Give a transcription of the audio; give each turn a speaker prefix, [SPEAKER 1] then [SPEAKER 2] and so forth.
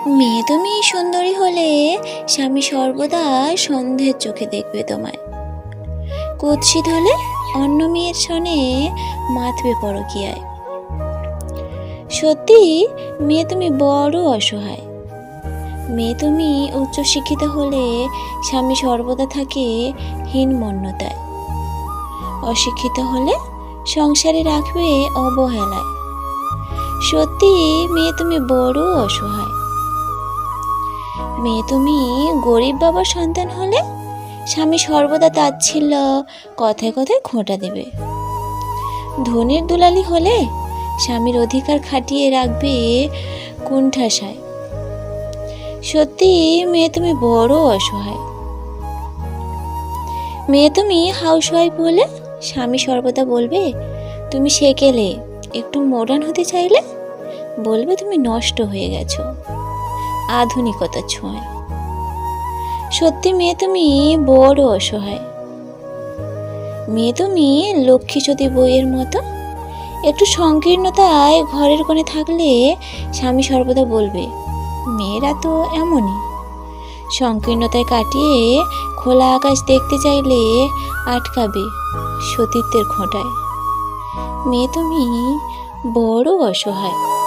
[SPEAKER 1] মেয়ে তুমি সুন্দরী হলে স্বামী সর্বদা সন্দেহের চোখে দেখবে তোমায়। কুৎসিত হলে অন্য মেয়ের সনে মাতবে পরকীয়ায়। সত্যি মেয়ে তুমি বড় অসহায়। মেয়ে তুমি উচ্চশিক্ষিত হলে স্বামী সর্বদা থাকে হীনমন্যতায়। অশিক্ষিত হলে সংসারে রাখবে অবহেলায়। সত্যি মেয়ে তুমি বড় অসহায়। মেয়ে তুমি গরিব বাবার সন্তান হলে স্বামী সর্বদা তাচ্ছিল্য কথায় কথায় খোঁটা দেবে। ধনের দুলালি হলে স্বামীর অধিকার খাটিয়ে রাখবে কুণ্ঠাসায়। সত্যি মেয়ে তুমি বড় অসহায়। মেয়ে তুমি হাউসওয়াইফ হলে স্বামী সর্বদা বলবে তুমি সেকেলে, একটু মডার্ন হতে চাইলে বলবে তুমি নষ্ট হয়ে গেছো আধুনিকতার ছোঁয়ায়। সত্যি মেয়ে তুমি বড় অসহায়। মেয়ে তুমি লক্ষ্মীসতী বইয়ের মতো, একটু সংকীর্ণতায় ঘরের কোণে থাকলে স্বামী সর্বদা বলবে মেয়েরা তো এমনই। সংকীর্ণতায় কাটিয়ে খোলা আকাশ দেখতে চাইলে আটকাবে সতীত্বের খোঁটায়। মেয়ে তুমি বড় অসহায়।